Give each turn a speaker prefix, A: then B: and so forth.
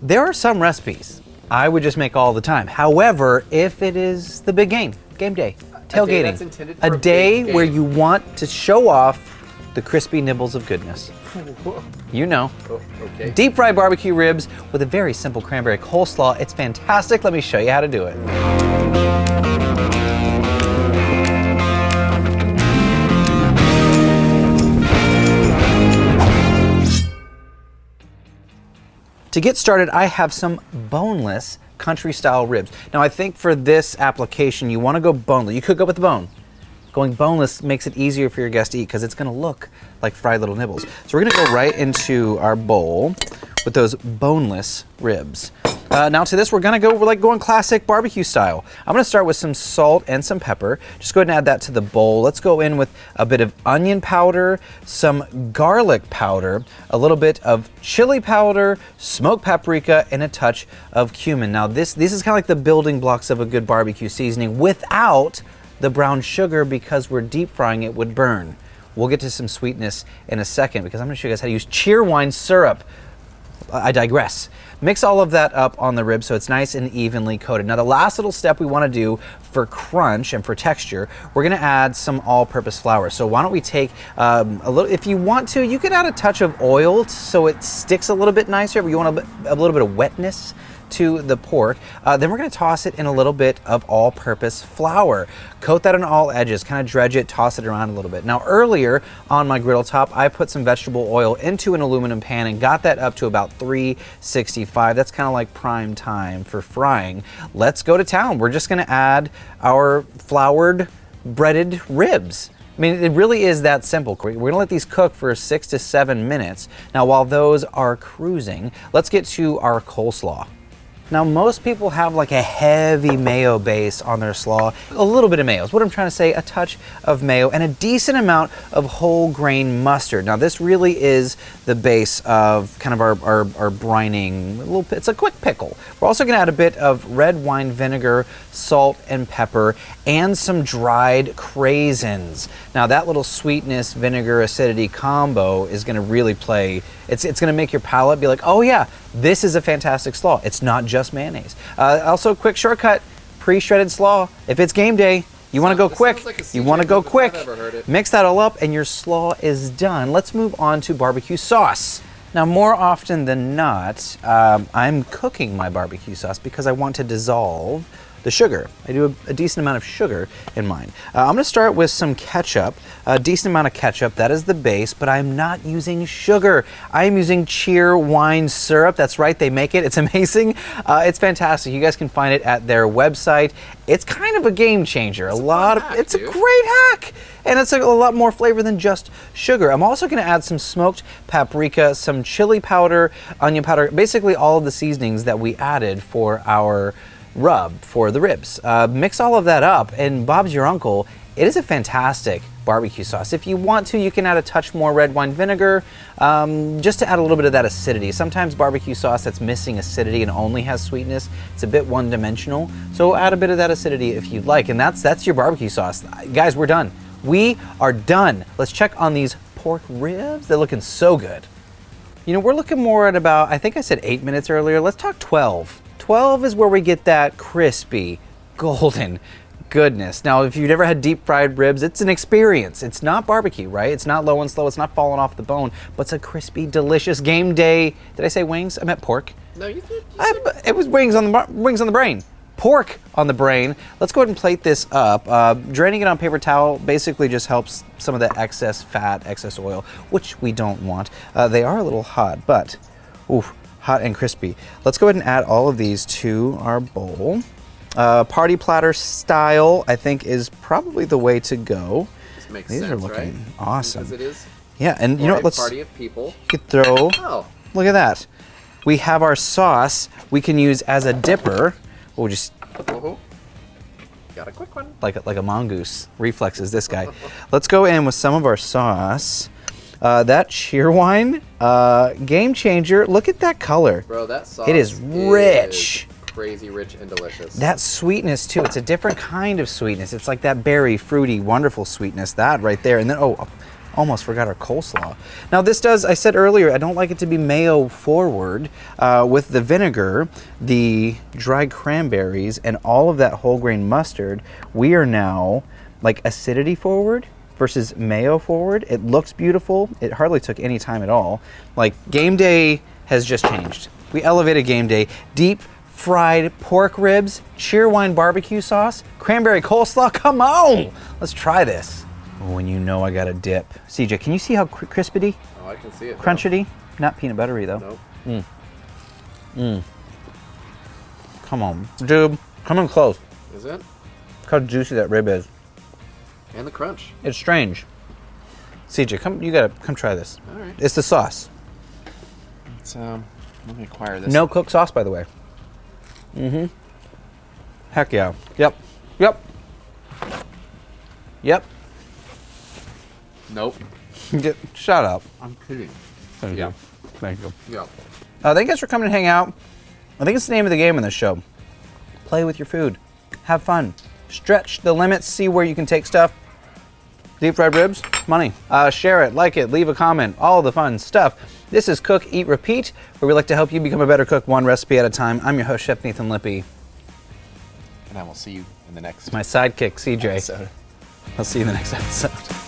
A: There are some recipes I would just make all the time. However, if it is the big game day, tailgating, a day where you want to show off the crispy nibbles of goodness. You know.
B: Oh, okay.
A: Deep fried barbecue ribs with a very simple cranberry coleslaw. It's fantastic. Let me show you how to do it. To get started, I have some boneless country style ribs. Now I think for this application, you want to go boneless. You could go with the bone. Going boneless makes it easier for your guest to eat because it's going to look like fried little nibbles. So we're going to go right into our bowl with those boneless ribs. Now to this, we're going to go like going classic barbecue style. I'm going to start with some salt and some pepper. Just go ahead and add that to the bowl. Let's go in with a bit of onion powder, some garlic powder, a little bit of chili powder, smoked paprika, and a touch of cumin. Now this is kind of like the building blocks of a good barbecue seasoning without the brown sugar, because we're deep frying it would burn. We'll get to some sweetness in a second because I'm going to show you guys how to use cheerwine syrup. I digress. Mix all of that up on the rib so it's nice and evenly coated. Now the last little step we want to do for crunch and for texture, we're going to add some all-purpose flour. So why don't we take a little, if you want to, you could add a touch of oil so it sticks a little bit nicer, but you want a little bit of wetness to the pork. Then we're going to toss it in a little bit of all-purpose flour. Coat that on all edges, kind of dredge it, toss it around a little bit. Now earlier on my griddle top, I put some vegetable oil into an aluminum pan and got that up to about 365. That's kind of like prime time for frying. Let's go to town. We're just going to add our floured breaded ribs. I mean, it really is that simple. We're gonna let these cook for 6 to 7 minutes. Now, while those are cruising, let's get to our coleslaw. Now, most people have like a heavy mayo base on their slaw. A little bit of mayo is what I'm trying to say, a touch of mayo and a decent amount of whole grain mustard. Now, this really is the base of kind of our brining. It's a quick pickle. We're also gonna add a bit of red wine vinegar, salt and pepper, and some dried craisins. Now, that little sweetness, vinegar, acidity combo is gonna really play. It's gonna make your palate be like, oh yeah, this is a fantastic slaw. It's not just mayonnaise. Also, quick shortcut, pre-shredded slaw. If it's game day, you want to go quick.
B: Like
A: you want to go quick. Mix that all up and your slaw is done. Let's move on to barbecue sauce. Now, more often than not, I'm cooking my barbecue sauce because I want to dissolve the sugar. I do a decent amount of sugar in mine. I'm gonna start with some ketchup, a decent amount of ketchup. That is the base, but I'm not using sugar. I am using cheerwine syrup. That's right, they make it. It's amazing. It's fantastic. You guys can find it at their website. It's kind of a game changer. It's a great hack. And it's a lot more flavor than just sugar. I'm also gonna add some smoked paprika, some chili powder, onion powder, basically all of the seasonings that we added for our rub for the ribs. Mix all of that up, and Bob's your uncle. It is a fantastic barbecue sauce. If you want to, you can add a touch more red wine vinegar, just to add a little bit of that acidity. Sometimes barbecue sauce that's missing acidity and only has sweetness, it's a bit one-dimensional. So add a bit of that acidity if you'd like, and that's your barbecue sauce. Guys, we're done. We are done. Let's check on these pork ribs. They're looking so good. You know, we're looking more at about, I think I said 8 minutes earlier. Let's talk 12. 12 is where we get that crispy, golden goodness. Now, if you've never had deep fried ribs, it's an experience. It's not barbecue, right? It's not low and slow. It's not falling off the bone, but it's a crispy, delicious game day. Did I say wings? I meant pork.
B: No, you did.
A: It was wings on the brain. Pork on the brain. Let's go ahead and plate this up. Draining it on paper towel basically just helps some of the excess fat, excess oil, which we don't want. They are a little hot, but oof. Hot and crispy. Let's go ahead and add all of these to our bowl. Party platter style, I think, is probably the way to go.
B: This makes
A: These
B: sense,
A: are looking
B: right?
A: awesome.
B: As it is.
A: Yeah, and you know what? Let's
B: party of people.
A: You could throw.
B: Oh,
A: look at that. We have our sauce. We can use as a dipper. We'll just.
B: Got a quick one.
A: Like a mongoose reflexes. This guy. Let's go in with some of our sauce. That cheerwine, game changer. Look at that color.
B: Bro, that sauce
A: it is rich.
B: Crazy rich and delicious.
A: That sweetness too. It's a different kind of sweetness. It's like that berry, fruity, wonderful sweetness. That right there. And then, oh Almost forgot our coleslaw. Now this does, I said earlier, I don't like it to be mayo forward. With the vinegar, the dried cranberries, and all of that whole grain mustard, we are now like acidity forward versus mayo forward. It looks beautiful. It hardly took any time at all. Like game day has just changed. We elevated game day. Deep fried pork ribs, Cheerwine barbecue sauce, cranberry coleslaw. Come on, let's try this. When you know I got a dip. CJ, can you see how crispity?
B: Oh, I can see it.
A: Crunchity? Not peanut buttery though.
B: Nope.
A: Come on, dude. Come in close.
B: Is it?
A: Look how juicy that rib is.
B: And the crunch.
A: It's strange. CJ, come. You gotta come try this.
B: All right.
A: It's the sauce.
B: Let's let me acquire this.
A: No cooked sauce, by the way. Heck yeah. Yep. Yep. Yep.
B: Nope.
A: Shut up.
B: I'm kidding.
A: Thank
B: Yeah.
A: you. Thank you.
B: Yeah.
A: Thank you guys for coming to hang out. I think it's the name of the game on this show. Play with your food. Have fun. Stretch the limits. See where you can take stuff. Deep fried ribs, money. Share it, like it, leave a comment, all the fun stuff. This is Cook, Eat, Repeat, where we like to help you become a better cook one recipe at a time. I'm your host, Chef Nathan Lippy.
B: And I will see you in the next
A: My sidekick, CJ.
B: episode.
A: I'll see you in the next episode.